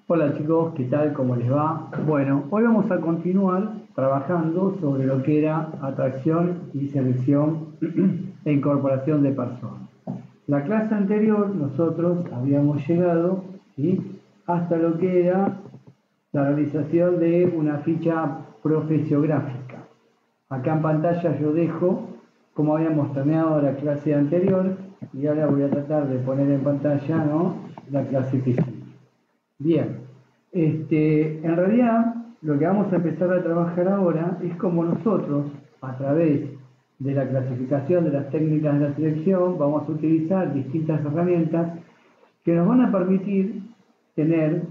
Hola chicos, ¿qué tal? ¿Cómo les va? Bueno, hoy vamos a continuar trabajando sobre lo que era atracción y selección e incorporación de personas. La clase anterior nosotros habíamos llegado, ¿sí?, hasta lo que era la realización de una ficha profesiográfica. Acá en pantalla yo dejo como habíamos terminado la clase anterior y ahora voy a tratar de poner en pantalla, ¿no?, la clase que sigue. Bien, en realidad lo que vamos a empezar a trabajar ahora es cómo nosotros, a través de la clasificación de las técnicas de la selección, vamos a utilizar distintas herramientas que nos van a permitir tener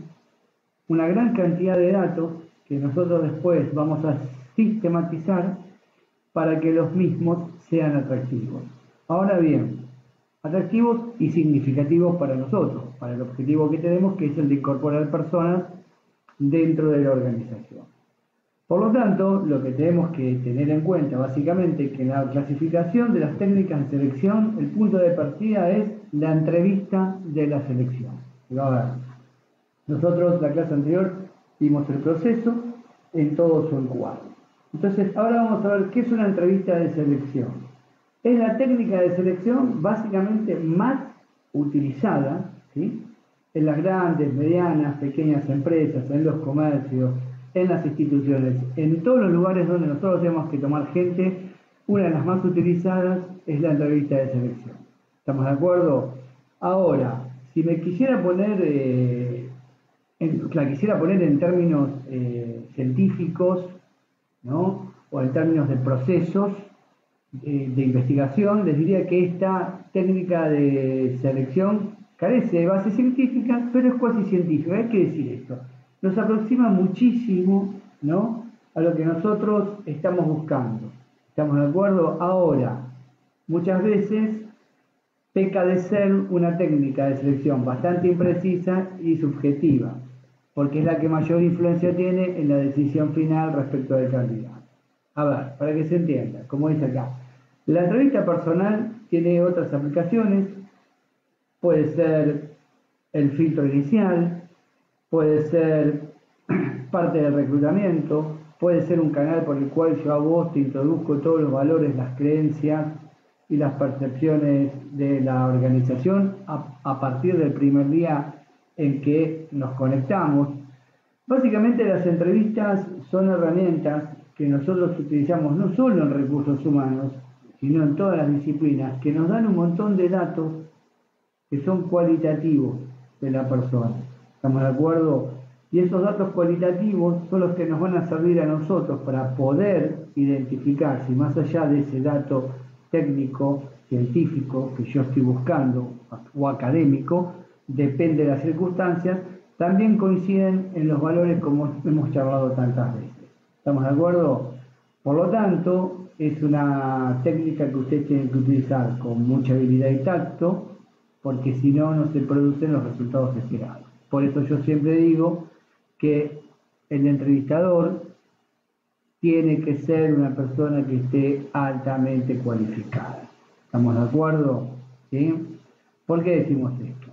una gran cantidad de datos que nosotros después vamos a sistematizar para que los mismos sean atractivos. Ahora bien, atractivos y significativos para nosotros, para el objetivo que tenemos, que es el de incorporar personas dentro de la organización. Por lo tanto, lo que tenemos que tener en cuenta básicamente que en la clasificación de las técnicas de selección, el punto de partida es la entrevista de la selección. A ver, nosotros la clase anterior vimos el proceso en todo su encuadre. Entonces, ahora vamos a ver qué es una entrevista de selección. Es la técnica de selección básicamente más utilizada, ¿sí?, en las grandes, medianas, pequeñas empresas, en los comercios, en las instituciones, en todos los lugares donde nosotros tenemos que tomar gente. Una de las más utilizadas es la entrevista de selección. ¿Estamos de acuerdo? Ahora, si me quisiera poner, en términos científicos, ¿no?, o en términos de procesos de investigación, les diría que esta técnica de selección carece de base científica, pero es cuasi científica. Hay que decir esto. Nos aproxima muchísimo, ¿no?, a lo que nosotros estamos buscando. ¿Estamos de acuerdo? Ahora, muchas veces peca de ser una técnica de selección bastante imprecisa y subjetiva, porque es la que mayor influencia tiene en la decisión final respecto del candidato. A ver, para que se entienda, como dice acá, la entrevista personal tiene otras aplicaciones. Puede ser el filtro inicial, puede ser parte del reclutamiento, puede ser un canal por el cual yo a vos te introduzco todos los valores, las creencias y las percepciones de la organización a partir del primer día en que nos conectamos. Básicamente las entrevistas son herramientas que nosotros utilizamos no solo en recursos humanos, sino en todas las disciplinas, que nos dan un montón de datos que son cualitativos de la persona. ¿Estamos de acuerdo? Y esos datos cualitativos son los que nos van a servir a nosotros para poder identificar si más allá de ese dato técnico, científico que yo estoy buscando o académico, depende de las circunstancias, también coinciden en los valores como hemos charlado tantas veces. ¿Estamos de acuerdo? Por lo tanto, es una técnica que usted tiene que utilizar con mucha habilidad y tacto, porque si no, no se producen los resultados esperados. Por eso yo siempre digo que el entrevistador tiene que ser una persona que esté altamente cualificada. ¿Estamos de acuerdo? ¿Sí? ¿Por qué decimos esto?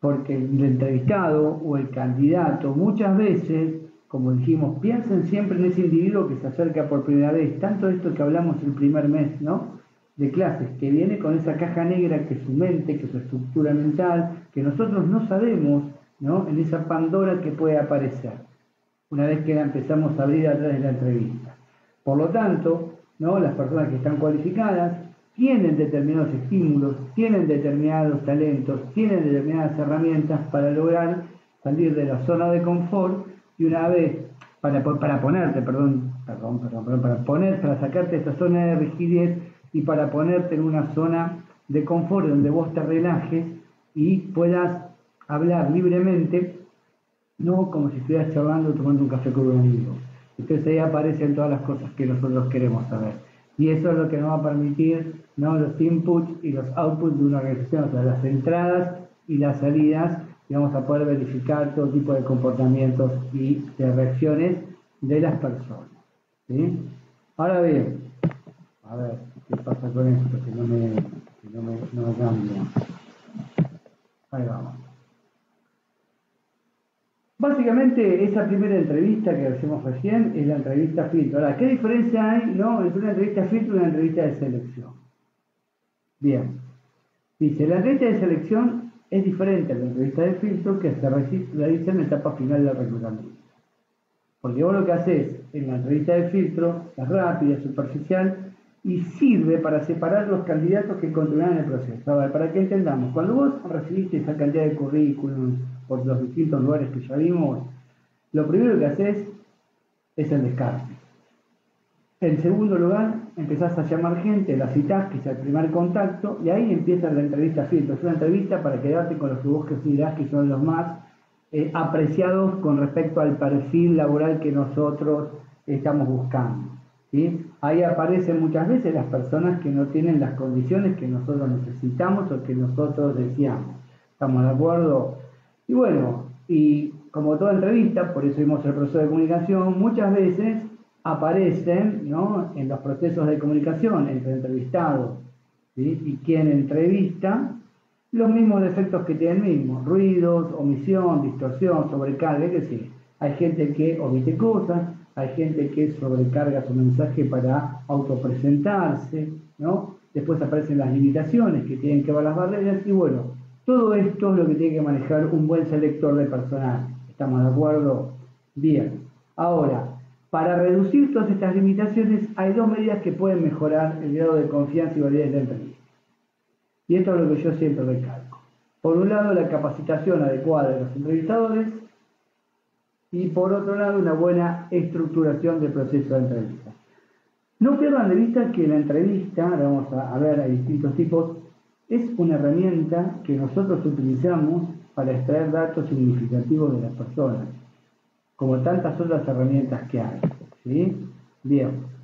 Porque el entrevistado o el candidato muchas veces, como dijimos, piensen siempre en ese individuo que se acerca por primera vez, tanto esto que hablamos el primer mes, ¿no?, de clases, que viene con esa caja negra que es su mente, que es su estructura mental, que nosotros no sabemos, ¿no?, en esa Pandora que puede aparecer una vez que la empezamos a abrir a través de la entrevista. Por lo tanto, ¿no?, las personas que están cualificadas tienen determinados estímulos, tienen determinados talentos, tienen determinadas herramientas para lograr salir de la zona de confort y una vez, para sacarte de esa zona de rigidez y para ponerte en una zona de confort donde vos te relajes y puedas hablar libremente, no como si estuvieras charlando tomando un café con un amigo. Entonces ahí aparecen todas las cosas que nosotros queremos saber. Y eso es lo que nos va a permitir, ¿no?, los inputs y los outputs de una organización, o sea, las entradas y las salidas, y vamos a poder verificar todo tipo de comportamientos y de reacciones de las personas. ¿Sí? Ahora bien, a ver, ¿qué pasa con esto? Que no me cambia. Ahí vamos. Básicamente, esa primera entrevista que hacemos recién es la entrevista filtro. Ahora, ¿qué diferencia hay, no, entre una entrevista filtro y una entrevista de selección? Bien, dice, la entrevista de selección es diferente a la entrevista de filtro que se realiza en la etapa final del reclutamiento. Porque vos lo que haces en la entrevista de filtro es rápida, es superficial y sirve para separar los candidatos que continúan en el proceso. A ver, para que entendamos, cuando vos recibiste esa cantidad de currículums por los distintos lugares que ya vimos, lo primero que haces es el descarte. En segundo lugar, empezás a llamar gente, la citás, que es el primer contacto, y ahí empieza la entrevista filtro. Es una entrevista para quedarte con los que vos considerás que son los más apreciados con respecto al perfil laboral que nosotros estamos buscando, ¿sí? Ahí aparecen muchas veces las personas que no tienen las condiciones que nosotros necesitamos o que nosotros deseamos. ¿Estamos de acuerdo? Y bueno, y como toda entrevista, por eso vimos el proceso de comunicación, muchas veces aparecen, ¿no?, en los procesos de comunicación entre entrevistados, ¿sí?, y quien entrevista, los mismos defectos que tiene el mismo: ruidos, omisión, distorsión, sobrecarga. Es decir, hay gente que omite cosas, hay gente que sobrecarga su mensaje para autopresentarse, ¿no? Después aparecen las limitaciones que tienen que ver las barreras, y bueno, todo esto es lo que tiene que manejar un buen selector de personal. ¿Estamos de acuerdo? Bien. Ahora, para reducir todas estas limitaciones, hay dos medidas que pueden mejorar el grado de confianza y validez de la entrevista. Y esto es lo que yo siempre recalco. Por un lado, la capacitación adecuada de los entrevistadores, y por otro lado, una buena estructuración del proceso de entrevista. No pierdan de vista que la entrevista, vamos a ver, hay distintos tipos, es una herramienta que nosotros utilizamos para extraer datos significativos de las personas, como tantas otras herramientas que hay, ¿sí? Bien.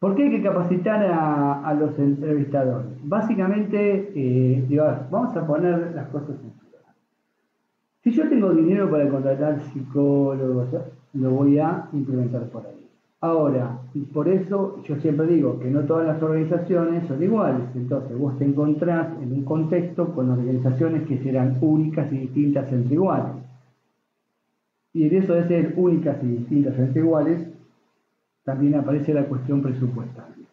¿Por qué hay que capacitar a los entrevistadores? Básicamente, vamos a poner las cosas en su lugar. Si yo tengo dinero para contratar psicólogos, lo voy a implementar por ahí. Ahora, por eso yo siempre digo que no todas las organizaciones son iguales. Entonces vos te encontrás en un contexto con organizaciones que serán únicas y distintas entre iguales. Y en eso de ser únicas y distintas entre iguales, también aparece la cuestión presupuestaria.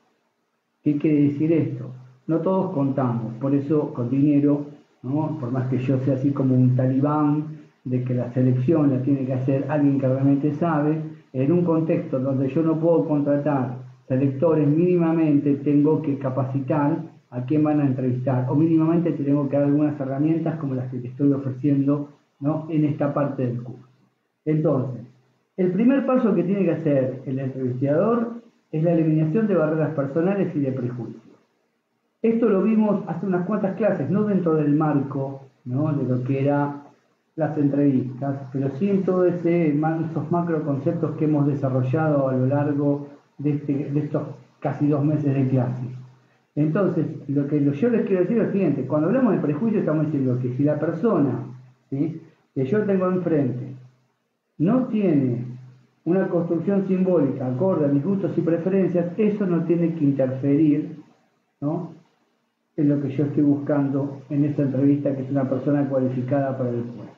¿Qué quiere decir esto? No todos contamos, por eso con dinero, ¿no?, por más que yo sea así como un talibán de que la selección la tiene que hacer alguien que realmente sabe, en un contexto donde yo no puedo contratar selectores, mínimamente tengo que capacitar a quién van a entrevistar, o mínimamente te tengo que dar algunas herramientas como las que te estoy ofreciendo, ¿no?, en esta parte del curso. Entonces, el primer paso que tiene que hacer el entrevistador es la eliminación de barreras personales y de prejuicios. Esto lo vimos hace unas cuantas clases, no dentro del marco, ¿no?, de lo que eran las entrevistas, pero sí en todos esos macro conceptos que hemos desarrollado a lo largo de estos casi 2 meses de clases. Entonces, lo que yo les quiero decir es lo siguiente: cuando hablamos de prejuicio estamos diciendo que si la persona, ¿sí?, que yo tengo enfrente no tiene una construcción simbólica acorde a mis gustos y preferencias, eso no tiene que interferir, ¿no?, en lo que yo estoy buscando en esta entrevista, que es una persona cualificada para el puesto.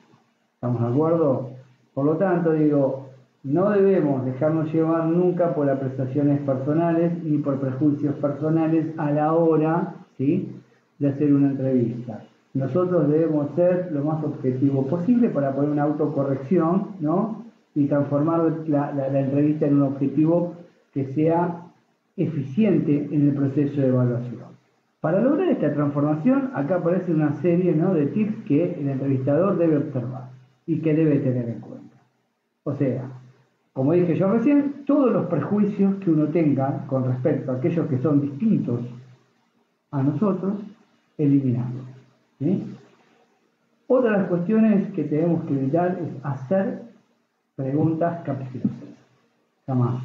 ¿Estamos de acuerdo? Por lo tanto, digo, no debemos dejarnos llevar nunca por apreciaciones personales ni por prejuicios personales a la hora, ¿sí?, de hacer una entrevista. Nosotros debemos ser lo más objetivo posible para poner una autocorrección, ¿no?, y transformar la entrevista en un objetivo que sea eficiente en el proceso de evaluación. Para lograr esta transformación, acá aparece una serie, ¿no?, de tips que el entrevistador debe observar y que debe tener en cuenta. O sea, como dije yo recién, todos los prejuicios que uno tenga con respecto a aquellos que son distintos a nosotros, eliminarlos, ¿sí? Otra de las cuestiones que tenemos que evitar es hacer preguntas capciosas. Jamás.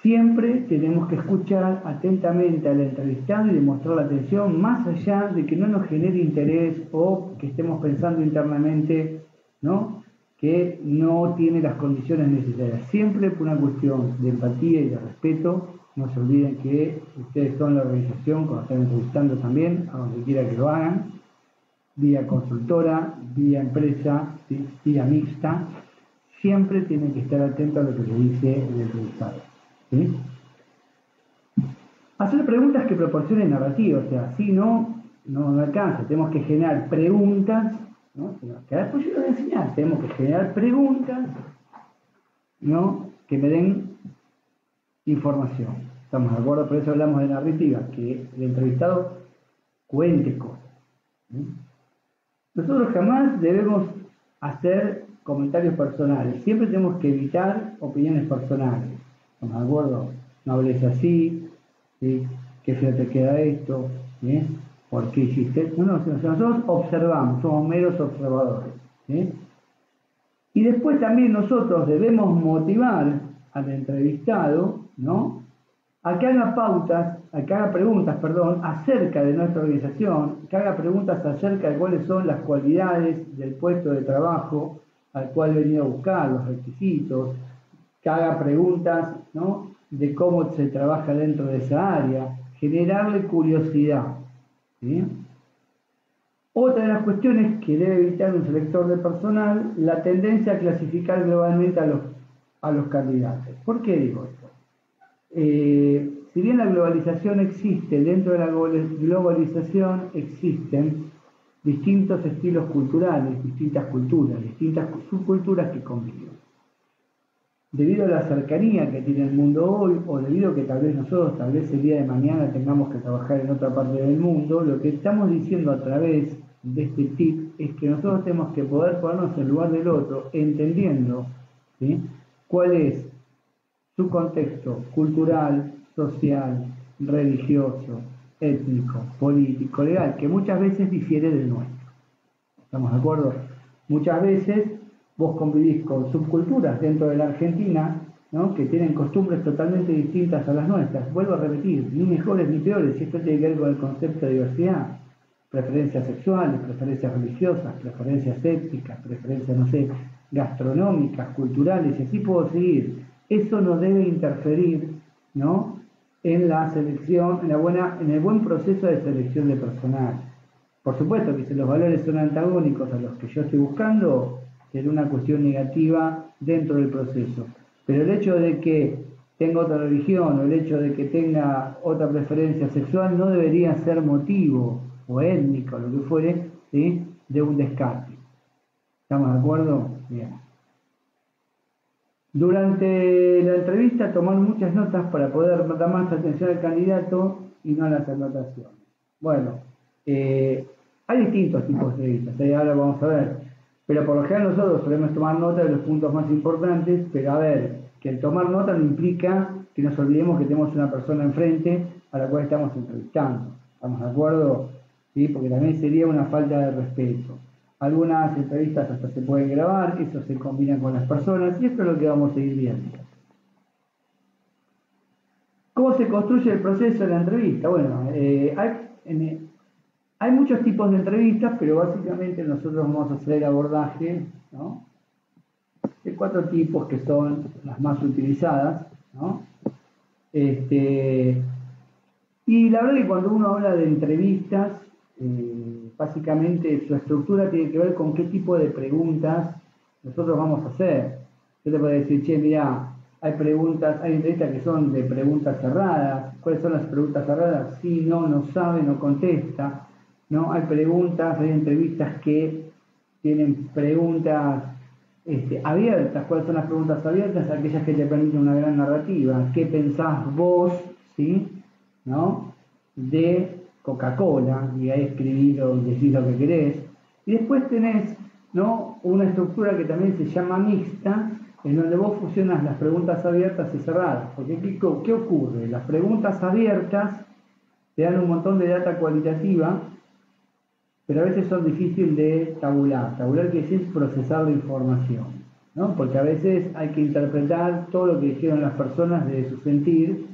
Siempre tenemos que escuchar atentamente al entrevistado y demostrar la atención, más allá de que no nos genere interés o que estemos pensando internamente, ¿no?, que no tiene las condiciones necesarias. Siempre por una cuestión de empatía y de respeto. No se olviden que ustedes son la organización cuando están entrevistando también, a donde quiera que lo hagan. vía consultora, vía empresa, ¿sí? Vía mixta, siempre tienen que estar atentos a lo que le dice el entrevistado, ¿sí? Hacer preguntas que proporcionen narrativa, o sea, si no alcanza, tenemos que generar preguntas, ¿no? Que después yo lo voy a enseñar, tenemos que generar preguntas, ¿no? Que me den información. ¿Estamos de acuerdo? Por eso hablamos de narrativa, que el entrevistado cuente cosas, ¿sí? Nosotros jamás debemos hacer comentarios personales, siempre tenemos que evitar opiniones personales. ¿Estamos de acuerdo? No hables así, ¿sí? ¿Qué feo te queda esto? ¿Sí? ¿Por qué hiciste esto? No, nosotros observamos, somos meros observadores, ¿sí? Y después también nosotros debemos motivar al entrevistado, ¿no? A que haga preguntas, acerca de nuestra organización, que haga preguntas acerca de cuáles son las cualidades del puesto de trabajo al cual he venido a buscar, los requisitos, que haga preguntas, ¿no? De cómo se trabaja dentro de esa área, generarle curiosidad, ¿sí? Otra de las cuestiones que debe evitar un selector de personal, la tendencia a clasificar globalmente a los candidatos. ¿Por qué digo esto? Si bien la globalización existe, dentro de la globalización existen distintos estilos culturales, distintas culturas, distintas subculturas que conviven. Debido a la cercanía que tiene el mundo hoy, o debido a que tal vez el día de mañana tengamos que trabajar en otra parte del mundo, lo que estamos diciendo a través de este tip es que nosotros tenemos que poder ponernos en lugar del otro, entendiendo, ¿sí?, cuál es su contexto cultural, social, religioso, étnico, político, legal, que muchas veces difiere del nuestro. ¿Estamos de acuerdo? Muchas veces vos convivís con subculturas dentro de la Argentina, ¿no?, que tienen costumbres totalmente distintas a las nuestras. Vuelvo a repetir, ni mejores ni peores, si esto tiene que ver con el concepto de diversidad. Preferencias sexuales, preferencias religiosas, preferencias étnicas, preferencias, no sé, gastronómicas, culturales, y así puedo seguir. Eso no debe interferir, ¿no?, en la selección, en el buen proceso de selección de personal. Por supuesto que si los valores son antagónicos a los que yo estoy buscando, será una cuestión negativa dentro del proceso. Pero el hecho de que tenga otra religión o el hecho de que tenga otra preferencia sexual no debería ser motivo, o étnico, lo que fuere, ¿sí?, de un descarte. ¿Estamos de acuerdo? Bien. Durante la entrevista, tomar muchas notas para poder dar más atención al candidato y no a las anotaciones. Bueno, hay distintos tipos de entrevistas, ahora vamos a ver, pero por lo general nosotros solemos tomar nota de los puntos más importantes, pero a ver, que el tomar nota no implica que nos olvidemos que tenemos una persona enfrente a la cual estamos entrevistando. ¿Estamos de acuerdo? ¿Sí? Porque también sería una falta de respeto. Algunas entrevistas hasta se pueden grabar, eso se combina con las personas y esto es lo que vamos a ir viendo. ¿Cómo se construye el proceso de la entrevista? Bueno, hay muchos tipos de entrevistas, pero básicamente nosotros vamos a hacer el abordaje, ¿no?, de 4 tipos que son las más utilizadas, ¿no? Y la verdad que cuando uno habla de entrevistas, básicamente su estructura tiene que ver con qué tipo de preguntas nosotros vamos a hacer. Yo te puedo decir, che, mirá, hay entrevistas que son de preguntas cerradas. ¿Cuáles son las preguntas cerradas? Sí, no sabe, no contesta, ¿no? Hay entrevistas que tienen preguntas abiertas. ¿Cuáles son las preguntas abiertas? Aquellas que te permiten una gran narrativa. ¿Qué pensás vos, sí, ¿no?, de Coca-Cola? Y ahí escribís o decís lo que querés. Y después tenés, ¿no?, una estructura que también se llama mixta, en donde vos fusionas las preguntas abiertas y cerradas. Porque ¿qué ocurre? Las preguntas abiertas te dan un montón de data cualitativa, pero a veces son difíciles de tabular. Tabular quiere decir procesar la información, ¿no? Porque a veces hay que interpretar todo lo que dijeron las personas de su sentir,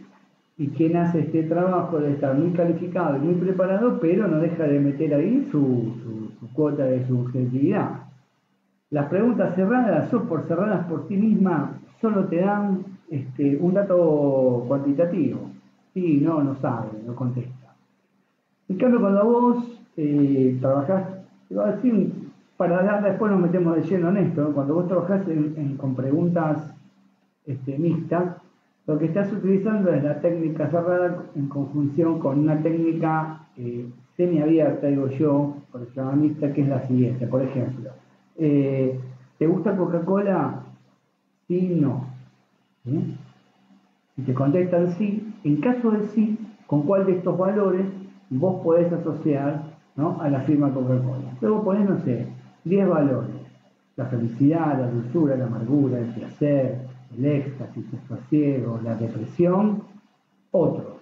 y quien hace este trabajo debe estar muy calificado y muy preparado, pero no deja de meter ahí su cuota de subjetividad. Las preguntas cerradas son cerradas por sí mismas, solo te dan un dato cuantitativo. Sí, no sabe, no contesta. En cambio, cuando vos trabajás Digo, así, después nos metemos de lleno en esto, ¿no? Cuando vos trabajás con preguntas mixtas, lo que estás utilizando es la técnica cerrada en conjunción con una técnica semiabierta, digo yo, por eso se llama mixta, que es la siguiente. Por ejemplo, ¿te gusta Coca-Cola? Sí, no. ¿Sí? Si te contestan sí, en caso de sí, ¿con cuál de estos valores vos podés asociar, ¿no?, a la firma Coca-Cola? Luego ponés, no sé, 10 valores. La felicidad, la dulzura, la amargura, el placer, el éxtasis, el sosiego, la depresión, otros.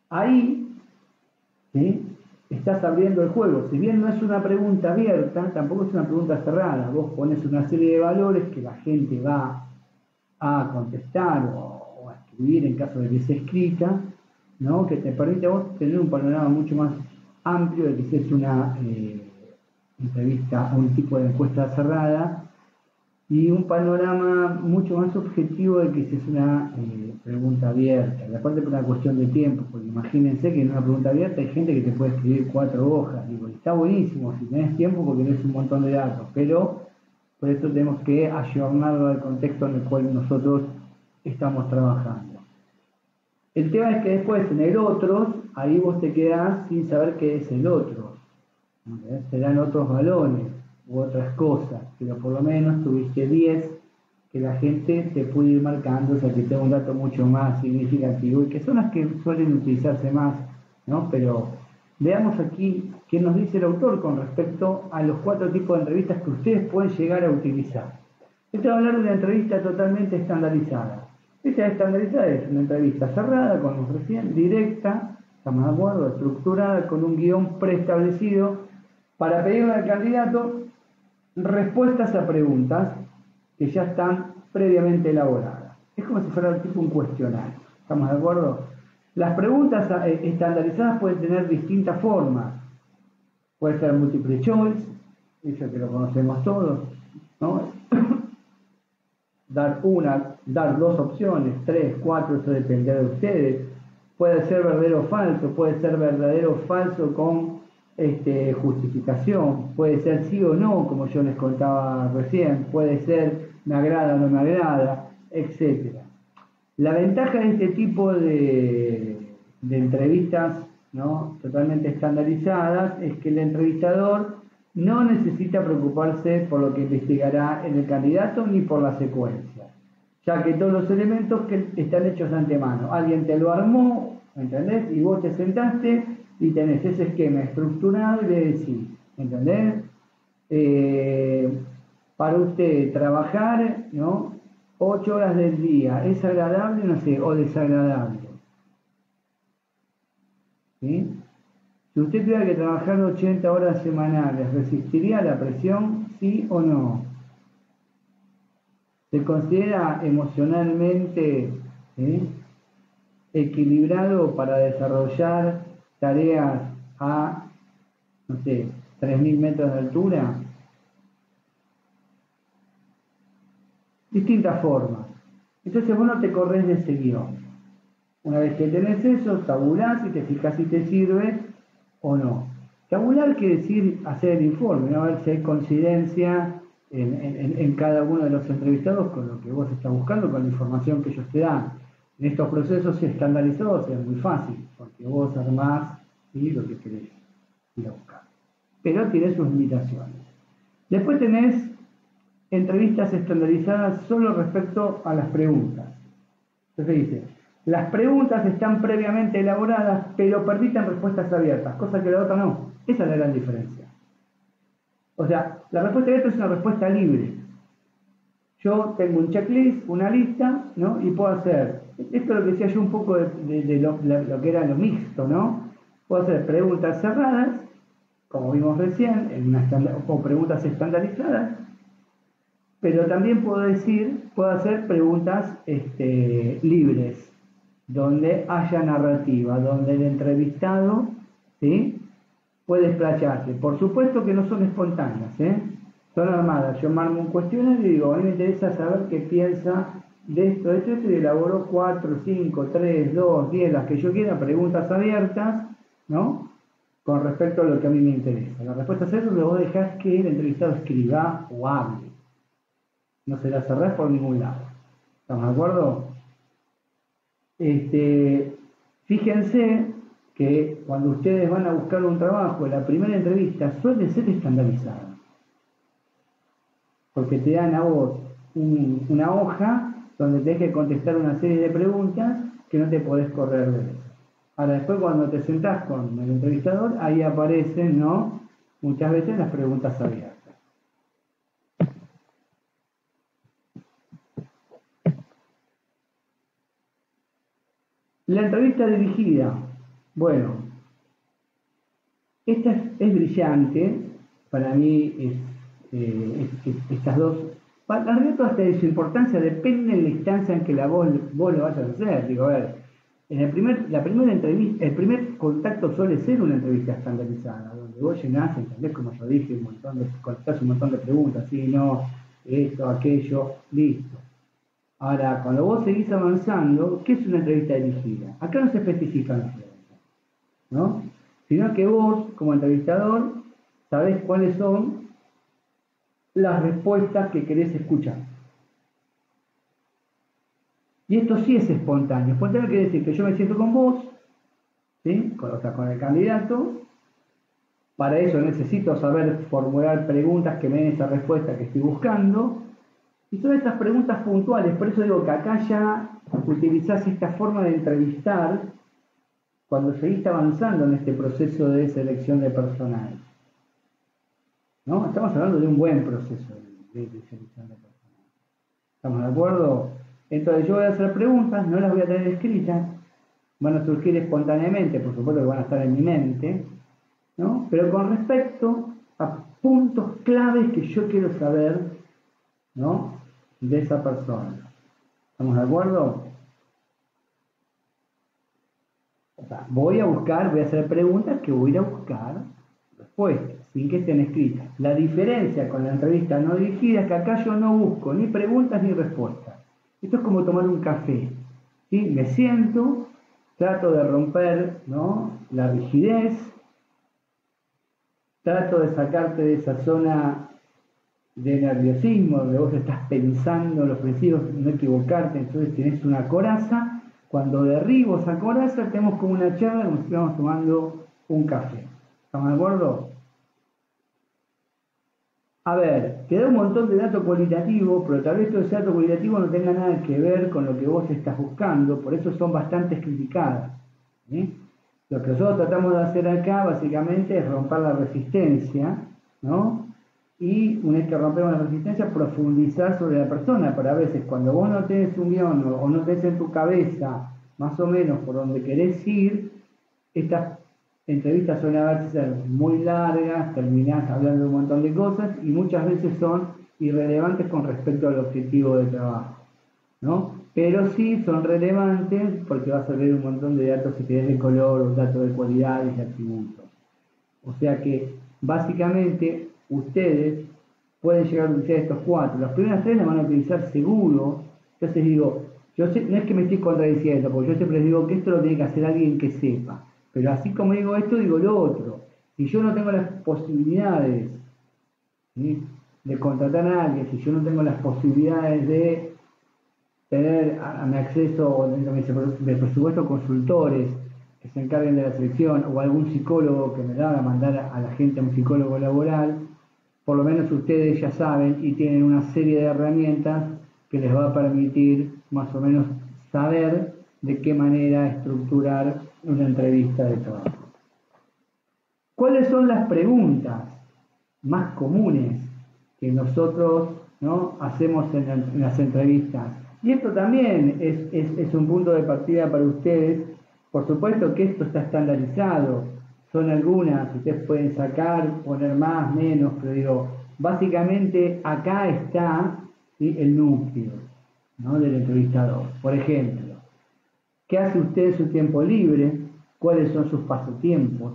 Ahí, ¿sí?, estás abriendo el juego. Si bien no es una pregunta abierta, tampoco es una pregunta cerrada. Vos pones una serie de valores que la gente va a contestar o a escribir en caso de que sea escrita, ¿no?, que te permite a vos tener un panorama mucho más amplio de que si es una entrevista o un tipo de encuesta cerrada, y un panorama mucho más objetivo de que si es una pregunta abierta. Y aparte por una cuestión de tiempo, porque imagínense que en una pregunta abierta hay gente que te puede escribir 4 hojas. Digo, está buenísimo si tenés tiempo porque tenés un montón de datos, pero por eso tenemos que ayornarlo al contexto en el cual nosotros estamos trabajando. El tema es que después en el otros, ahí vos te quedás sin saber qué es el otro. Serán otros valores u otras cosas, pero por lo menos tuviste 10 que la gente te puede ir marcando, o sea que tenga un dato mucho más significativo y que son las que suelen utilizarse más, ¿no? Pero veamos aquí qué nos dice el autor con respecto a los 4 tipos de entrevistas que ustedes pueden llegar a utilizar. Esto va a hablar de una entrevista totalmente estandarizada. Esta estandarizada es una entrevista cerrada, como recién, directa, estamos de acuerdo, estructurada, con un guión preestablecido, para pedirle al candidato respuestas a preguntas que ya están previamente elaboradas. Es como si fuera tipo un cuestionario. ¿Estamos de acuerdo? Las preguntas estandarizadas pueden tener distintas formas. Puede ser multiple choice, eso que lo conocemos todos, ¿no? dar 2 opciones, 3, 4, eso dependerá de ustedes. Puede ser verdadero o falso, puede ser verdadero o falso con justificación, puede ser sí o no, como yo les contaba recién, puede ser me agrada o no me agrada, etc. La ventaja de este tipo de entrevistas, ¿no?, totalmente estandarizadas es que el entrevistador no necesita preocuparse por lo que investigará en el candidato ni por la secuencia, ya que todos los elementos que están hechos de antemano. Alguien te lo armó, ¿entendés? Y vos te sentaste y tenés ese esquema estructurado y le decís, ¿entendés? Para usted trabajar, ¿no?, 8 horas del día, ¿es agradable, no sé, o desagradable? ¿Sí? Si usted tuviera que trabajar 80 horas semanales, ¿resistiría la presión, sí o no? ¿Se considera emocionalmente equilibrado para desarrollar tareas a, no sé, 3.000 metros de altura? Distintas formas. Entonces vos no te corres de ese guión. Una vez que tenés eso, tabulás y te fijas si te sirve o no. Tabular quiere decir hacer el informe, ¿no? A ver si hay coincidencia en cada uno de los entrevistados con lo que vos estás buscando, con la información que ellos te dan. En estos procesos estandarizados es muy fácil, porque vos armás, ¿sí?, lo que querés ir a buscar. Pero tiene sus limitaciones. Después tenés entrevistas estandarizadas solo respecto a las preguntas. Entonces dice, las preguntas están previamente elaboradas, pero permiten respuestas abiertas, cosa que la otra no. Esa es la gran diferencia. O sea, la respuesta abierta es una respuesta libre. Yo tengo un checklist, una lista, ¿no?, y puedo hacer, esto es lo que decía yo un poco de lo que era lo mixto, ¿no? Puedo hacer preguntas cerradas, como vimos recién, o preguntas estandarizadas, pero también puedo hacer preguntas libres, donde haya narrativa, donde el entrevistado, ¿sí?, puede explayarse. Por supuesto que no son espontáneas, son armadas. Yo me armo un cuestionario y digo, a mí me interesa saber qué piensa de esto, y elaboro 4, 5, 3, 2, 10, las que yo quiera, preguntas abiertas, ¿no?, con respecto a lo que a mí me interesa. La respuesta es eso, donde vos dejás que el entrevistado escriba o hable. No se la cerrás por ningún lado. ¿Estamos de acuerdo? Fíjense que cuando ustedes van a buscar un trabajo, la primera entrevista suele ser estandarizada. Porque te dan a vos una hoja donde tenés que contestar una serie de preguntas que no te podés correr de eso. Ahora, después cuando te sentás con el entrevistador, ahí aparecen, ¿no?, muchas veces las preguntas abiertas. La entrevista dirigida. Bueno, esta es brillante. Para mí estas dos. En realidad toda esta su importancia depende de la instancia en que vos lo vayas a hacer. Digo, a ver, la primera entrevista, el primer contacto suele ser una entrevista estandarizada, donde vos llenás, entendés, como yo dije, contestás un montón de preguntas, sí, no, esto, aquello, listo. Ahora, cuando vos seguís avanzando, ¿qué es una entrevista dirigida? Acá no se especifican las preguntas, ¿no? Sino que vos, como entrevistador, sabés cuáles son las respuestas que querés escuchar. Y esto sí es espontáneo. Espontáneo quiere decir que yo me siento con vos, ¿sí?, con el candidato. Para eso necesito saber formular preguntas que me den esa respuesta que estoy buscando. Y son estas preguntas puntuales. Por eso digo que acá ya utilizás esta forma de entrevistar cuando seguís avanzando en este proceso de selección de personal, ¿no? Estamos hablando de un buen proceso de selección de personal. ¿Estamos de acuerdo? Entonces yo voy a hacer preguntas, no las voy a tener escritas, van a surgir espontáneamente, por supuesto que van a estar en mi mente, ¿no?, pero con respecto a puntos claves que yo quiero saber, ¿no?, de esa persona. ¿Estamos de acuerdo? O sea, voy a hacer preguntas que voy a ir a buscar respuestas, sin que estén escritas. La diferencia con la entrevista no dirigida es que acá yo no busco ni preguntas ni respuestas. Esto es como tomar un café, ¿sí? Me siento, trato de romper, ¿no?, la rigidez, trato de sacarte de esa zona de nerviosismo, donde vos estás pensando los principios, no equivocarte, entonces tenés una coraza. Cuando derribo esa coraza, tenemos como una charla como si estuviéramos tomando un café. ¿Estamos de acuerdo? A ver, te da un montón de datos cualitativos, pero tal vez todo ese dato cualitativo no tenga nada que ver con lo que vos estás buscando, por eso son bastante criticadas, ¿sí? Lo que nosotros tratamos de hacer acá, básicamente, es romper la resistencia, ¿no? Y una vez que rompemos la resistencia, profundizar sobre la persona. Pero a veces, cuando vos no tenés un guión o no tenés en tu cabeza más o menos por donde querés ir, estas entrevistas suelen a veces ser muy largas, terminás hablando de un montón de cosas y muchas veces son irrelevantes con respecto al objetivo de trabajo, ¿no? Pero sí son relevantes porque vas a ver un montón de datos, si querés, de color o datos de cualidades y atributos. O sea que, básicamente, ustedes pueden llegar a utilizar estos cuatro. Las primeras tres las van a utilizar seguro. Entonces digo, no es que me estoy contradiciendo, porque yo siempre les digo que esto lo tiene que hacer alguien que sepa. Pero así como digo esto, digo lo otro. Si yo no tengo las posibilidades, ¿sí?, de contratar a alguien, si yo no tengo las posibilidades de tener a mi acceso de presupuesto consultores que se encarguen de la selección o algún psicólogo que me la haga mandar a la gente a un psicólogo laboral, por lo menos ustedes ya saben y tienen una serie de herramientas que les va a permitir más o menos saber de qué manera estructurar una entrevista de trabajo. ¿Cuáles son las preguntas más comunes que nosotros, ¿no?, hacemos en las entrevistas? Y esto también es un punto de partida para ustedes. Por supuesto que esto está estandarizado, son algunas, ustedes pueden sacar, poner más, menos, pero digo, básicamente acá está, ¿sí?, el núcleo, ¿no?, del entrevistador. Por ejemplo, ¿qué hace usted en su tiempo libre? ¿Cuáles son sus pasatiempos?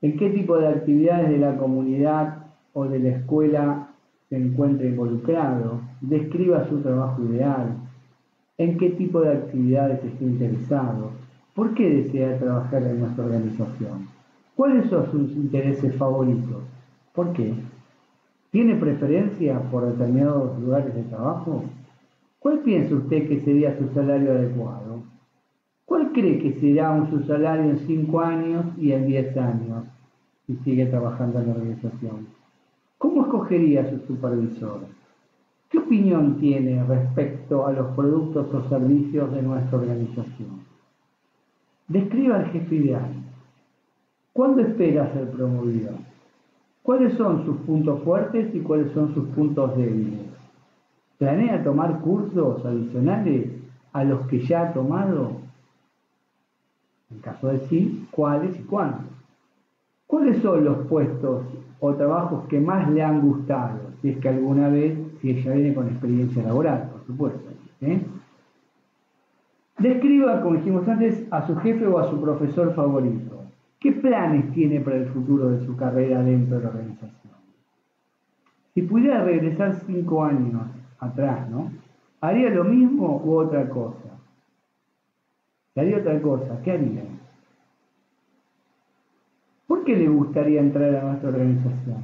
¿En qué tipo de actividades de la comunidad o de la escuela se encuentra involucrado? Describa su trabajo ideal. ¿En qué tipo de actividades está interesado? ¿Por qué desea trabajar en nuestra organización? ¿Cuáles son sus intereses favoritos? ¿Por qué? ¿Tiene preferencia por determinados lugares de trabajo? ¿Cuál piensa usted que sería su salario adecuado? ¿Cuál cree que será su salario en 5 años y en 10 años si sigue trabajando en la organización? ¿Cómo escogería a su supervisor? ¿Qué opinión tiene respecto a los productos o servicios de nuestra organización? Describa al jefe ideal. ¿Cuándo espera ser promovido? ¿Cuáles son sus puntos fuertes y cuáles son sus puntos débiles? ¿Planea tomar cursos adicionales a los que ya ha tomado? En caso de sí, ¿cuáles y cuándo? ¿Cuáles son los puestos o trabajos que más le han gustado? Si es que alguna vez, si ella viene con experiencia laboral, por supuesto. Describa, como dijimos antes, a su jefe o a su profesor favorito. ¿Qué planes tiene para el futuro de su carrera dentro de la organización? Si pudiera regresar 5 años atrás, ¿no? ¿Haría lo mismo u otra cosa? Si haría otra cosa, ¿qué haría? ¿Por qué le gustaría entrar a nuestra organización?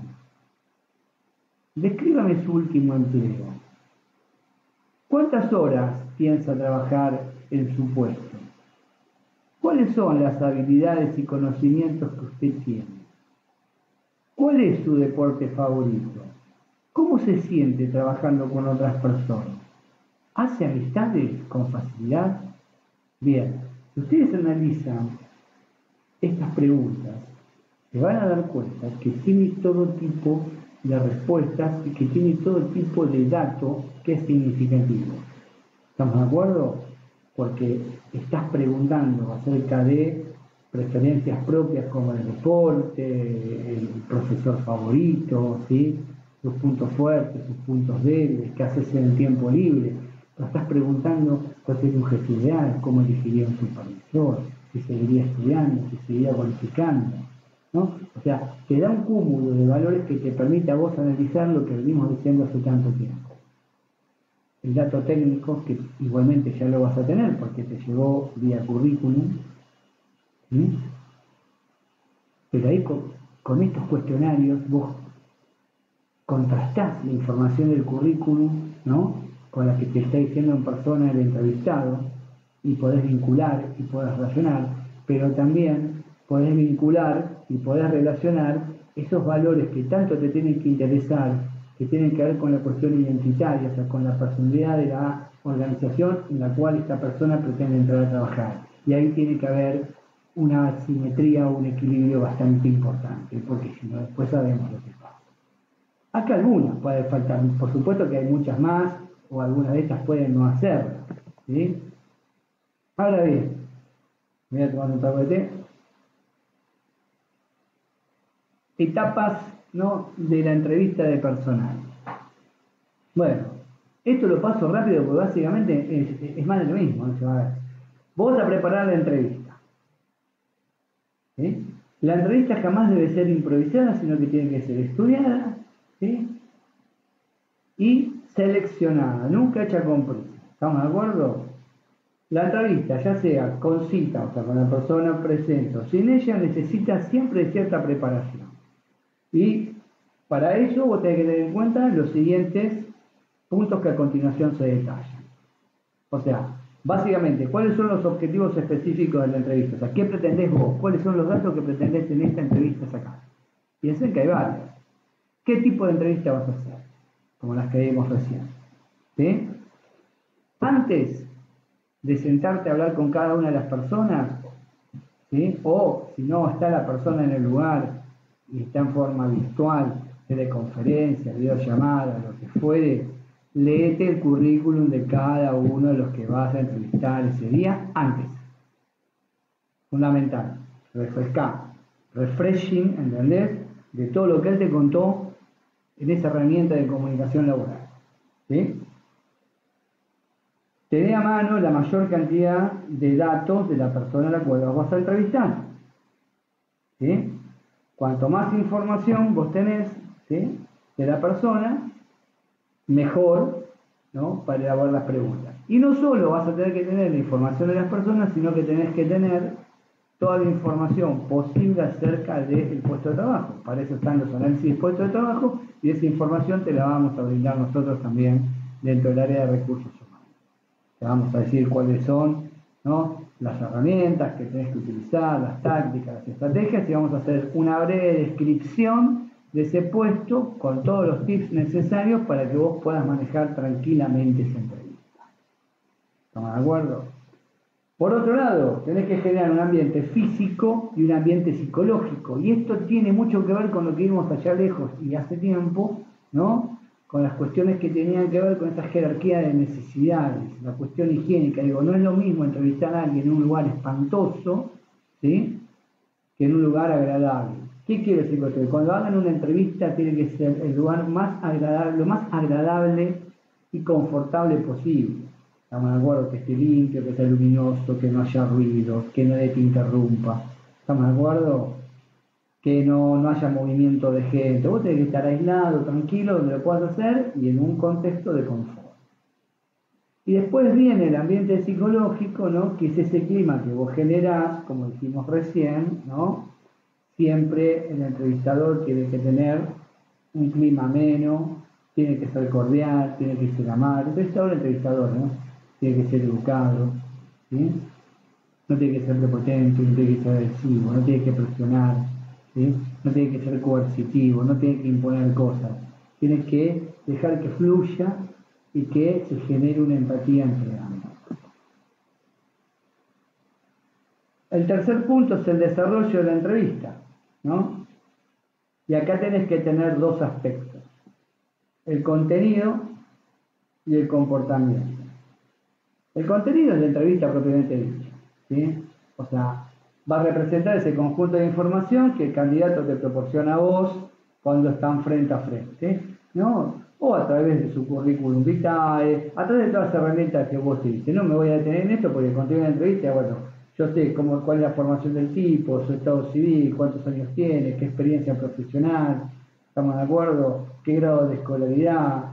Descríbame su último empleo. ¿Cuántas horas piensa trabajar en su puesto? ¿Cuáles son las habilidades y conocimientos que usted tiene? ¿Cuál es su deporte favorito? ¿Cómo se siente trabajando con otras personas? ¿Hace amistades con facilidad? Bien, si ustedes analizan estas preguntas, se van a dar cuenta que tiene todo tipo de respuestas y que tiene todo tipo de dato que es significativo. ¿Estamos de acuerdo? Porque estás preguntando acerca de preferencias propias como el deporte, el profesor favorito, ¿sí? Sus puntos fuertes, sus puntos débiles, qué haces en el tiempo libre. Pero estás preguntando cuál sería un jefe ideal, cómo elegiría un supervisor, si seguiría estudiando, si seguiría cualificando, ¿no? O sea, te da un cúmulo de valores que te permite a vos analizar lo que venimos diciendo hace tanto tiempo. El dato técnico, que igualmente ya lo vas a tener porque te llegó vía currículum, ¿sí? Pero ahí con estos cuestionarios vos contrastás la información del currículum, ¿no? Con la que te está diciendo en persona el entrevistado y podés vincular y podés relacionar, pero también podés vincular y podés relacionar esos valores que tanto te tienen que interesar, que tienen que ver con la cuestión identitaria, o sea, con la personalidad de la organización en la cual esta persona pretende entrar a trabajar. Y ahí tiene que haber una simetría o un equilibrio bastante importante, porque si no, después sabemos lo que pasa. Acá algunas puede faltar, por supuesto que hay muchas más, o algunas de estas pueden no hacerlo, ¿sí? Ahora bien, voy a tomar un trago de té. Etapas, ¿no?, de la entrevista de personal. Bueno, esto lo paso rápido porque básicamente es más de lo mismo, ¿no? A ver, vos vas a preparar la entrevista, ¿sí? La entrevista jamás debe ser improvisada, sino que tiene que ser estudiada, ¿sí? Y seleccionada, nunca hecha con prisa. ¿Estamos de acuerdo? La entrevista, ya sea con cita, o sea, con la persona presente o sin ella, necesita siempre cierta preparación. Y para ello vos tenés que tener en cuenta los siguientes puntos que a continuación se detallan. O sea, básicamente, ¿cuáles son los objetivos específicos de la entrevista? O sea, ¿qué pretendés vos? ¿Cuáles son los datos que pretendés en esta entrevista sacar? Piensen que hay varios. ¿Qué tipo de entrevista vas a hacer? Como las que vimos recién, ¿sí? Antes de sentarte a hablar con cada una de las personas, ¿sí? O si no está la persona en el lugar y está en forma virtual, teleconferencia, videollamada, lo que fuere, léete el currículum de cada uno de los que vas a entrevistar ese día antes. Fundamental. Refreshing, ¿entendés? De todo lo que él te contó en esa herramienta de comunicación laboral, ¿sí? Tené a mano la mayor cantidad de datos de la persona a la cual vas a entrevistar, ¿sí? Cuanto más información vos tenés, ¿sí?, de la persona, mejor, ¿no?, para elaborar las preguntas. Y no solo vas a tener que tener la información de las personas, sino que tenés que tener toda la información posible acerca del puesto de trabajo. Para eso están los análisis del puesto de trabajo y esa información te la vamos a brindar nosotros también dentro del área de recursos humanos. Te vamos a decir cuáles son, ¿no?, las herramientas que tenés que utilizar, las tácticas, las estrategias, y vamos a hacer una breve descripción de ese puesto con todos los tips necesarios para que vos puedas manejar tranquilamente esa entrevista. ¿Estamos de acuerdo? Por otro lado, tenés que generar un ambiente físico y un ambiente psicológico. Y esto tiene mucho que ver con lo que vimos allá lejos y hace tiempo, ¿no?, con las cuestiones que tenían que ver con esa jerarquía de necesidades, la cuestión higiénica. Digo, no es lo mismo entrevistar a alguien en un lugar espantoso, ¿sí?, que en un lugar agradable. ¿Qué quiere decir con esto? Cuando hagan una entrevista tiene que ser el lugar más agradable, lo más agradable y confortable posible. Estamos de acuerdo, que esté limpio, que esté luminoso, que no haya ruido, que nadie te interrumpa. Estamos de acuerdo, que no haya movimiento de gente. Vos tenés que estar aislado, tranquilo, donde lo puedas hacer y en un contexto de confort. Y después viene el ambiente psicológico, ¿no?, que es ese clima que vos generás, como dijimos recién, ¿no? Siempre el entrevistador tiene que tener un clima ameno, tiene que ser cordial, tiene que ser amable. El entrevistador, ¿no?, tiene que ser educado, ¿sí? No tiene que ser prepotente, no tiene que ser agresivo, no tiene que presionar, ¿sí?, no tiene que ser coercitivo, no tiene que imponer cosas. Tiene que dejar que fluya y que se genere una empatía entre ambos. El tercer punto es el desarrollo de la entrevista, ¿no? Y acá tenés que tener dos aspectos: el contenido y el comportamiento. El contenido es la entrevista propiamente dicha, ¿sí? O sea, va a representar ese conjunto de información que el candidato te proporciona a vos cuando están frente a frente, ¿no? O a través de su currículum vitae, a través de todas las herramientas que vos te dices. No me voy a detener en esto porque el contenido de la entrevista, bueno, yo sé cuál es la formación del tipo, su estado civil, cuántos años tiene, qué experiencia profesional, ¿estamos de acuerdo?, qué grado de escolaridad,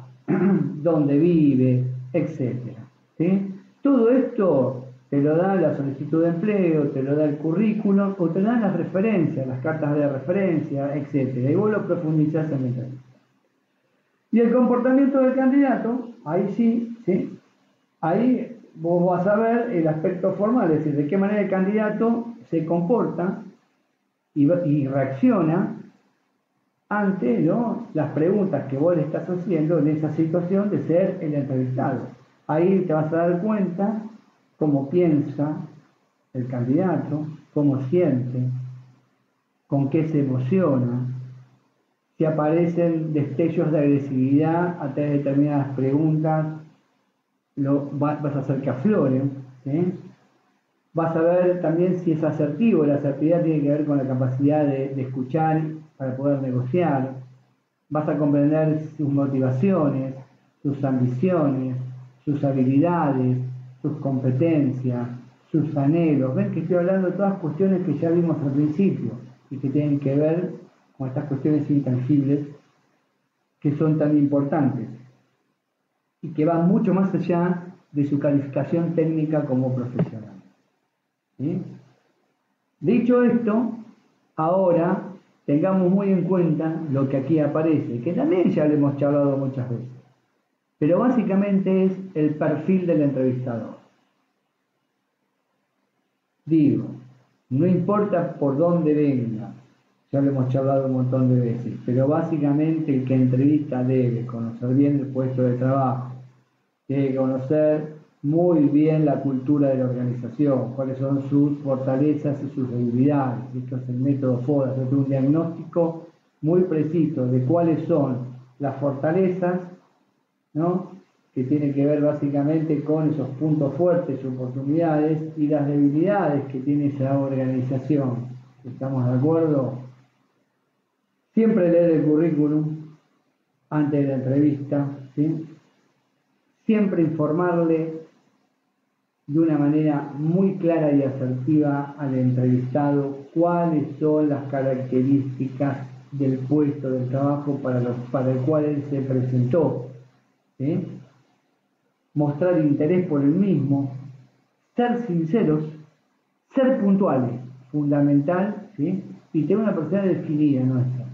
dónde vive, etcétera, ¿sí? Todo esto te lo da la solicitud de empleo, te lo da el currículum, o te dan las referencias, las cartas de referencia, etcétera, y vos lo profundizás en la entrevista. Y el comportamiento del candidato, ahí sí, ¿sí?, ahí vos vas a ver el aspecto formal, es decir, de qué manera el candidato se comporta y reacciona ante, ¿no?, las preguntas que vos le estás haciendo en esa situación de ser el entrevistado. Ahí te vas a dar cuenta cómo piensa el candidato, cómo siente, con qué se emociona, si aparecen destellos de agresividad a través de determinadas preguntas, vas a hacer que afloren, ¿sí? Vas a ver también si es asertivo. La asertividad tiene que ver con la capacidad de escuchar para poder negociar. Vas a comprender sus motivaciones, sus ambiciones, sus habilidades, sus competencias, sus anhelos. Ven que estoy hablando de todas cuestiones que ya vimos al principio y que tienen que ver con estas cuestiones intangibles que son tan importantes y que van mucho más allá de su calificación técnica como profesional, ¿sí? Dicho esto, ahora tengamos muy en cuenta lo que aquí aparece, que también ya lo hemos charlado muchas veces, pero básicamente es el perfil del entrevistador. Digo, no importa por dónde venga, ya lo hemos charlado un montón de veces, pero básicamente el que entrevista debe conocer bien el puesto de trabajo, tiene que conocer muy bien la cultura de la organización, cuáles son sus fortalezas y sus debilidades. Esto es el método FODA, es un diagnóstico muy preciso de cuáles son las fortalezas, ¿no?, que tiene que ver básicamente con esos puntos fuertes y oportunidades, y las debilidades que tiene esa organización. ¿Estamos de acuerdo? Siempre leer el currículum antes de la entrevista, ¿sí? Siempre informarle de una manera muy clara y asertiva al entrevistado cuáles son las características del puesto del trabajo para el cual él se presentó, ¿sí? Mostrar interés por el mismo, ser sinceros, ser puntuales, fundamental, ¿sí? Y tener una personalidad definida nuestra.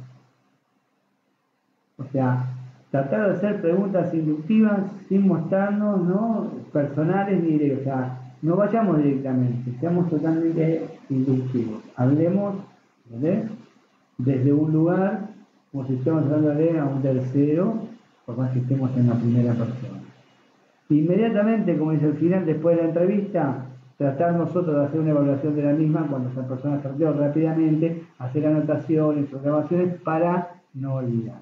O sea, tratar de hacer preguntas inductivas sin mostrarnos, ¿no?, personales ni directos. O sea, no vayamos directamente, seamos totalmente inductivos. Hablemos, ¿verdad?, desde un lugar, como si estemos hablándole a un tercero, por más que estemos en la primera persona. Inmediatamente, como dice al final, después de la entrevista, tratar nosotros de hacer una evaluación de la misma cuando esa persona salió rápidamente, hacer anotaciones o grabaciones para no olvidar.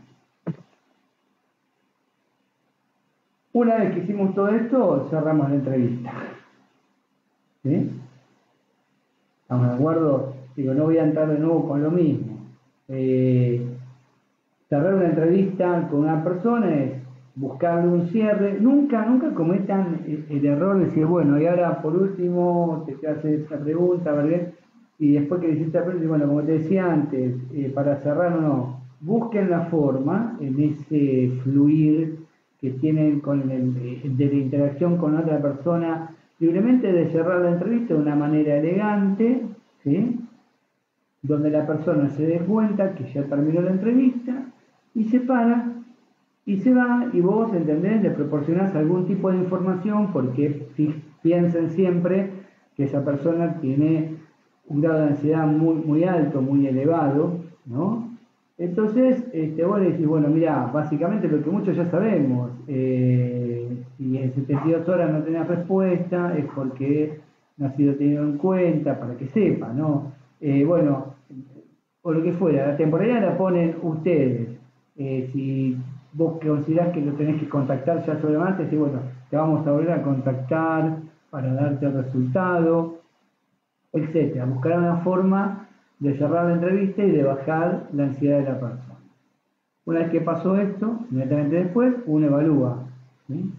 Una vez que hicimos todo esto, cerramos la entrevista. ¿Sí? ¿Estamos de acuerdo? Digo, no voy a entrar de nuevo con lo mismo. Cerrar una entrevista con una persona es buscarle un cierre. Nunca cometan el error de decir, bueno, y ahora por último te haces esta pregunta, ¿verdad? Y después que le hiciste la pregunta, bueno, como te decía antes, para cerrar o no, busquen la forma en ese fluir que tienen de la interacción con otra persona, libremente de cerrar la entrevista de una manera elegante, ¿sí?, donde la persona se dé cuenta que ya terminó la entrevista y se para y se va, y vos, ¿entendés?, le proporcionás algún tipo de información, porque piensen siempre que esa persona tiene un grado de ansiedad muy, muy alto, muy elevado, ¿no? Entonces, vos le decís, bueno, mira, básicamente lo que muchos ya sabemos, si en 72 horas no tenés respuesta, es porque no ha sido tenido en cuenta, para que sepa, ¿no? Bueno, o lo que fuera, la temporalidad la ponen ustedes. Si vos considerás que lo tenés que contactar ya sobre antes, y bueno, te vamos a volver a contactar para darte el resultado, etcétera. Buscar una forma de cerrar la entrevista y de bajar la ansiedad de la persona. Una vez que pasó esto, inmediatamente después, uno evalúa, ¿sí?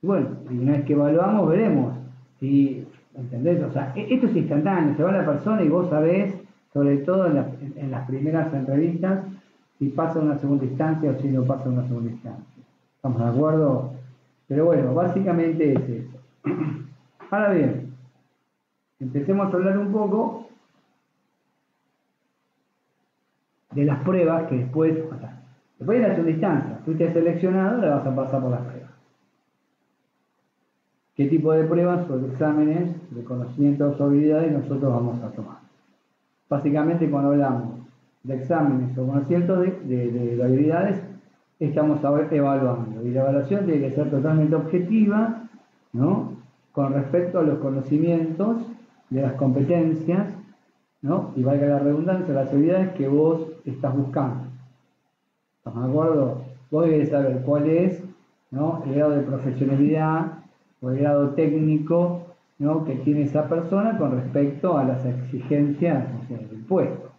Bueno, y una vez que evaluamos, veremos si, ¿entendés? O sea, esto es instantáneo, se va la persona y vos sabés, sobre todo en las primeras entrevistas, si pasa una segunda instancia o si no pasa una segunda instancia. ¿Estamos de acuerdo? Pero bueno, básicamente es eso. Ahora bien, empecemos a hablar un poco de las pruebas que después, o sea, después de la segunda instancia, fuiste seleccionado, le vas a pasar por las pruebas. ¿Qué tipo de pruebas o de exámenes de conocimientos o habilidades nosotros vamos a tomar? Básicamente, cuando hablamos de exámenes o conocimientos de habilidades, estamos evaluando. Y la evaluación tiene que ser totalmente objetiva, ¿no?, con respecto a los conocimientos de las competencias, ¿no?, y valga la redundancia, las habilidades que vos estás buscando. ¿Estamos de acuerdo? Vos debes saber cuál es, ¿no?, el grado de profesionalidad o el grado técnico, ¿no?, que tiene esa persona con respecto a las exigencias, no sé, del puesto.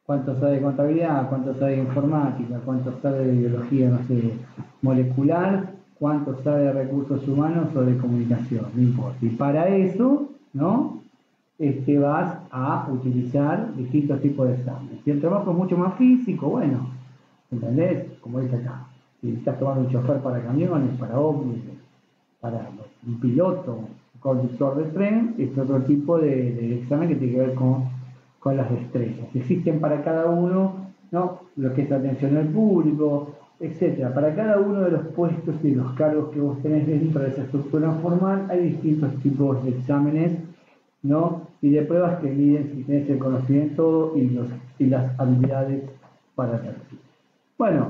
Cuánto sabe de contabilidad, cuánto sabe de informática, cuánto sabe de biología, no sé, molecular, cuánto sabe de recursos humanos o de comunicación, no importa. Y para eso, ¿no?, vas a utilizar distintos tipos de exámenes. Si el trabajo es mucho más físico, bueno, ¿entendés? Como dice acá, si estás tomando un chofer para camiones, para ómnibus, para un piloto, un conductor de tren, es otro tipo de examen que tiene que ver con las destrezas. Existen para cada uno, ¿no?, lo que es atención al público, etcétera. Para cada uno de los puestos y los cargos que vos tenés dentro de esa estructura formal, hay distintos tipos de exámenes, ¿no?, y de pruebas que miden si tenés el conocimiento y las habilidades para hacerlo. Bueno,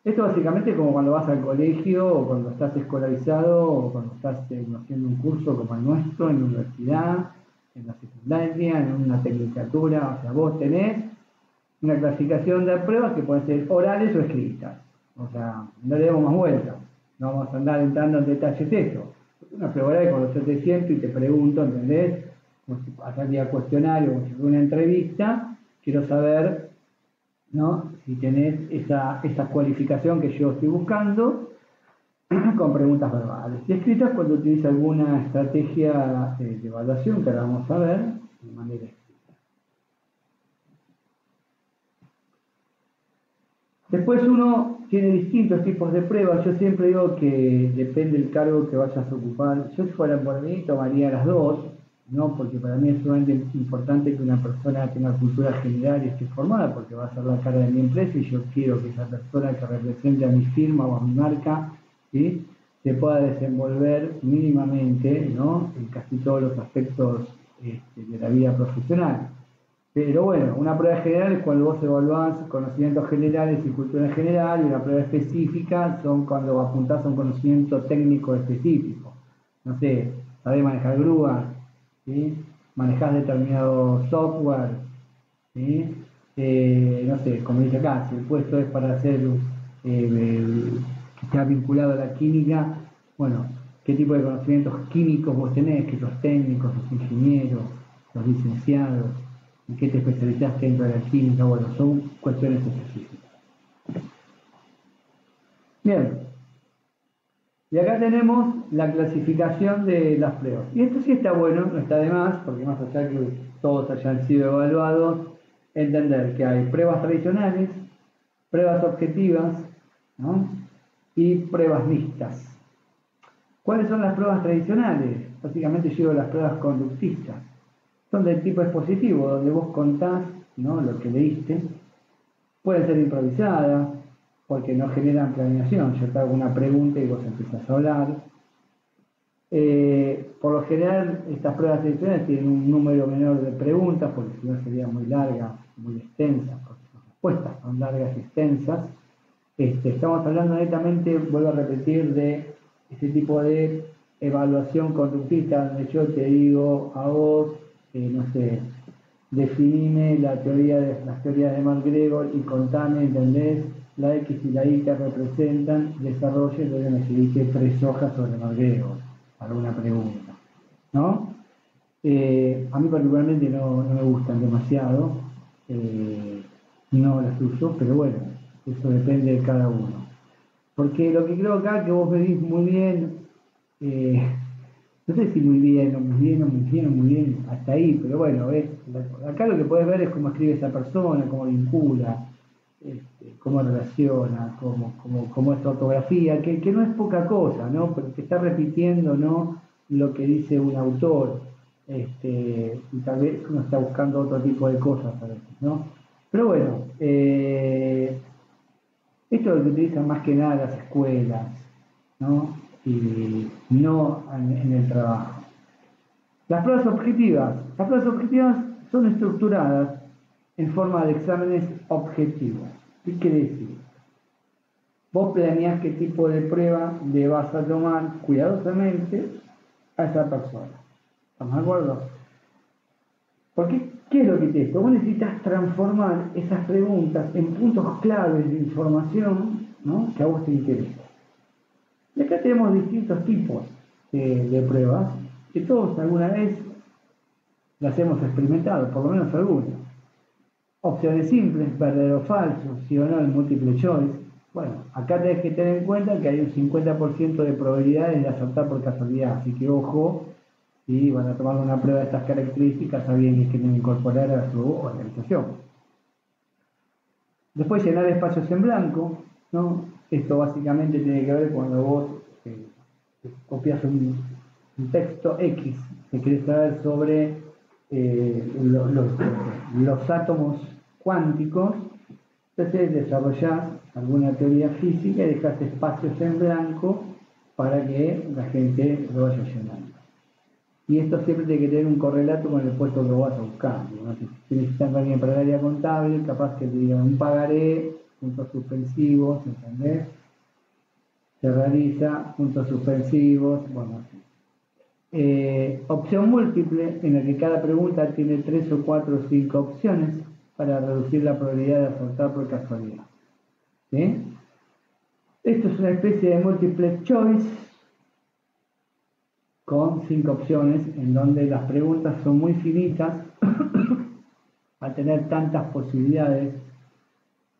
esto básicamente es como cuando vas al colegio o cuando estás escolarizado o cuando estás haciendo un curso como el nuestro en la universidad, en la secundaria, en una tecnicatura. O sea, vos tenés una clasificación de pruebas que pueden ser orales o escritas. O sea, no le demos más vueltas, no vamos a andar entrando en detalles de eso. Una prueba oral es cuando yo te siento y te pregunto, ¿entendés? Como si pasaría cuestionario, como si fuera una entrevista, quiero saber, ¿no?, si tenés esa cualificación que yo estoy buscando, con preguntas verbales. Y escritas cuando utiliza alguna estrategia de evaluación, que ahora vamos a ver, de manera escrita. Después uno tiene distintos tipos de pruebas. Yo siempre digo que depende del cargo que vayas a ocupar. Yo, si fuera por mí, tomaría las dos. ¿no? Porque para mí es sumamente importante que una persona tenga cultura general y esté formada, porque va a ser la cara de mi empresa y yo quiero que esa persona que represente a mi firma o a mi marca, ¿sí?, se pueda desenvolver mínimamente, ¿no?, en casi todos los aspectos de la vida profesional. Pero bueno, una prueba general es cuando vos evaluás conocimientos generales y cultura en general, y una prueba específica son cuando apuntás a un conocimiento técnico específico. No sé, sabés manejar grúas, ¿sí?, manejás determinado software, ¿sí? No sé, como dice acá, si el puesto es para hacer, que está vinculado a la química, bueno, ¿qué tipo de conocimientos químicos vos tenés? ¿Que sos técnicos, sos ingenieros, sos licenciados? ¿En qué te especializaste dentro de la química? Bueno, son cuestiones específicas. Bien, y acá tenemos la clasificación de las pruebas. Y esto sí está bueno, no está de más, porque más allá que todos hayan sido evaluados, entender que hay pruebas tradicionales, pruebas objetivas, ¿no?, y pruebas mixtas. ¿Cuáles son las pruebas tradicionales? Básicamente yo digo las pruebas conductistas. Son del tipo expositivo, donde vos contás, ¿no?, lo que leíste. Pueden ser improvisadas, porque no generan planeación. Yo te hago una pregunta y vos empezás a hablar. Por lo general, estas pruebas tradicionales tienen un número menor de preguntas, porque si no sería muy larga, muy extensa, porque sus respuestas son largas y extensas. Estamos hablando netamente, vuelvo a repetir, de este tipo de evaluación conductista, donde yo te digo a vos, no sé, definime las teorías de MacGregor y contame, ¿entendés?, la X y la Y que representan, desarrollo, entonces me escribiste 3 hojas sobre MacGregor, alguna pregunta, ¿no? A mí particularmente no me gustan demasiado, no las uso, pero bueno, eso depende de cada uno. Porque lo que creo acá que vos medís muy bien, no sé si muy bien, o muy bien, o muy bien, o muy bien, hasta ahí, pero bueno, acá lo que podés ver es cómo escribe esa persona, cómo vincula, cómo relaciona, cómo es su ortografía, que no es poca cosa, ¿no?, pero que está repitiendo, ¿no?, lo que dice un autor, y tal vez uno está buscando otro tipo de cosas a veces, ¿no? Pero bueno, esto es lo que utilizan más que nada las escuelas, ¿no?, y no en el trabajo. Las pruebas objetivas son estructuradas en forma de exámenes objetivos. ¿Qué quiere decir? Vos planeás qué tipo de prueba le vas a tomar cuidadosamente a esa persona. ¿Estamos de acuerdo? Porque, ¿qué es lo que te digo? Vos necesitas transformar esas preguntas en puntos claves de información, ¿no?, que a vos te interesa. Y acá tenemos distintos tipos de pruebas, que todos alguna vez las hemos experimentado, por lo menos algunas. Opciones simples, verdadero o falso, sí o no, el múltiple choice. Bueno, acá tenés que tener en cuenta que hay un 50% de probabilidades de acertar por casualidad, así que ojo, si van a tomar una prueba de estas características, saben que quieren incorporar a su organización. Después llenar espacios en blanco, ¿no? Esto básicamente tiene que ver cuando vos copias un texto X, que querés saber sobre los átomos cuánticos, entonces desarrollás alguna teoría física y dejás espacios en blanco para que la gente lo vaya llenando. Y esto siempre tiene que tener un correlato con el puesto que vas a buscar. ¿No? Si necesitan alguien para el área contable, capaz que te digan un pagaré, puntos suspensivos, ¿entendés? Se realiza, puntos suspensivos, bueno, así. Opción múltiple, en la que cada pregunta tiene 3 o 4 o 5 opciones para reducir la probabilidad de acertar por casualidad. ¿Sí? Esto es una especie de multiple choice con 5 opciones, en donde las preguntas son muy finitas. Al tener tantas posibilidades,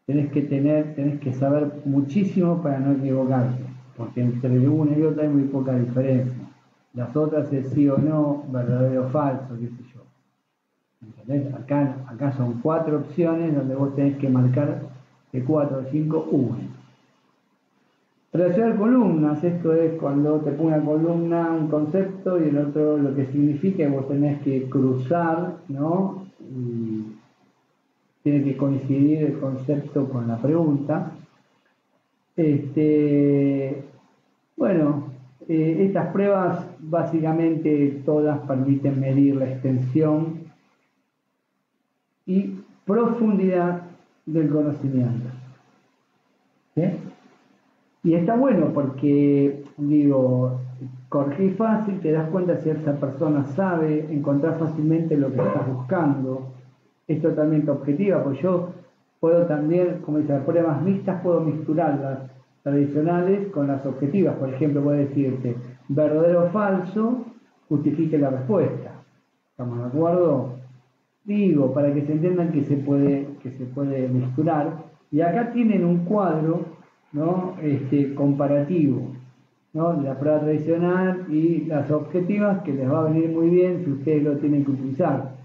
tenés que saber muchísimo para no equivocarte, porque entre una y otra hay muy poca diferencia. Las otras es sí o no, verdadero o falso, qué sé yo. ¿Entendés? Acá son 4 opciones donde vos tenés que marcar de 4 o 5 una. Relacionar columnas, esto es cuando te pone una columna, un concepto, y el otro lo que significa que vos tenés que cruzar, ¿no? Y tiene que coincidir el concepto con la pregunta. Bueno, estas pruebas básicamente todas permiten medir la extensión y profundidad del conocimiento. ¿Sí? Y está bueno porque, digo, corregir fácil, te das cuenta si esa persona sabe encontrar fácilmente lo que estás buscando, es totalmente objetiva, pues yo puedo también, como dice, las pruebas mixtas puedo mezclar las tradicionales con las objetivas. Por ejemplo, voy a decirte, verdadero o falso, justifique la respuesta. ¿Estamos de acuerdo? Digo, para que se entiendan que se puede mezclar. Y acá tienen un cuadro, ¿no? Comparativo, ¿no? De la prueba tradicional y las objetivas, que les va a venir muy bien si ustedes lo tienen que utilizar.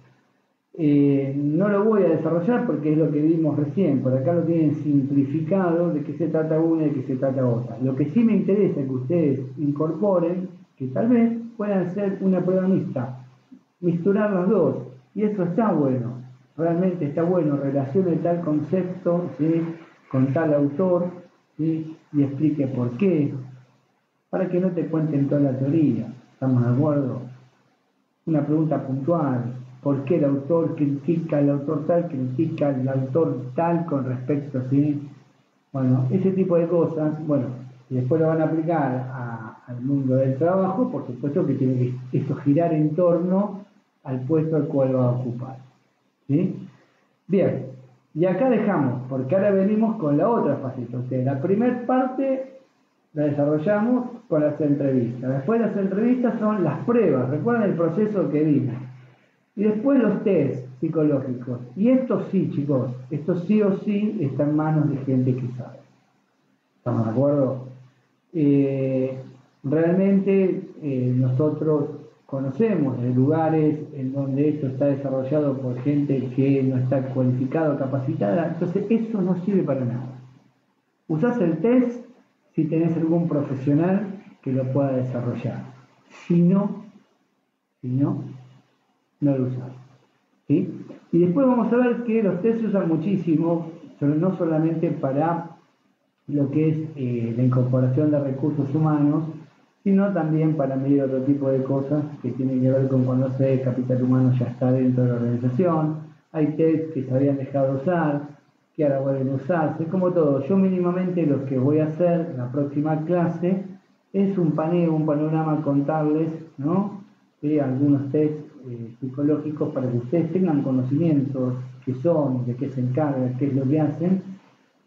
No lo voy a desarrollar porque es lo que vimos recién. Por acá lo tienen simplificado de qué se trata una y de qué se trata otra. Lo que sí me interesa que ustedes incorporen, que tal vez puedan hacer una prueba mixta, misturar las dos, y eso está bueno, realmente está bueno. Relacione tal concepto, ¿sí?, con tal autor, ¿sí?, y explique por qué, para que no te cuenten toda la teoría. ¿Estamos de acuerdo? Una pregunta puntual: ¿por qué el autor critica al autor tal, critica al autor tal con respecto, ¿sí? Bueno, ese tipo de cosas, bueno, y después lo van a aplicar al mundo del trabajo, por supuesto que tiene que eso girar en torno al puesto al cual va a ocupar, ¿sí? Bien, y acá dejamos, porque ahora venimos con la otra faceta. La primera parte la desarrollamos con las entrevistas. Después las entrevistas son las pruebas, recuerden el proceso que vimos. Y después los test psicológicos. Y esto sí, chicos, esto sí o sí está en manos de gente que sabe. ¿Estamos de acuerdo? Realmente nosotros conocemos de lugares en donde esto está desarrollado por gente que no está cualificada o capacitada, entonces eso no sirve para nada. Usás el test si tenés algún profesional que lo pueda desarrollar. Si no, no lo usás, ¿sí? Y después vamos a ver que los test se usan muchísimo, pero no solamente para lo que es la incorporación de recursos humanos, sino también para medir otro tipo de cosas que tienen que ver con cuando ese capital humano ya está dentro de la organización. Hay test que se habían dejado de usar, que ahora vuelven a usarse, como todo. Yo mínimamente lo que voy a hacer en la próxima clase es un paneo, un panorama, contarles, ¿no?, de algunos test psicológicos para que ustedes tengan conocimientos, qué son, de qué se encargan, qué es lo que hacen,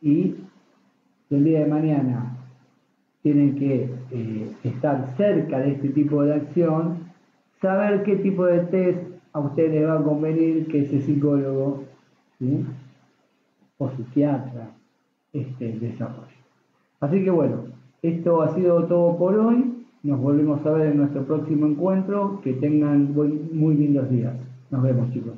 y el día de mañana tienen que estar cerca de este tipo de acción, saber qué tipo de test a ustedes les va a convenir que ese psicólogo, ¿sí?, o psiquiatra desarrolle. Así que bueno, esto ha sido todo por hoy. Nos volvemos a ver en nuestro próximo encuentro. Que tengan muy lindos días. Nos vemos, chicos.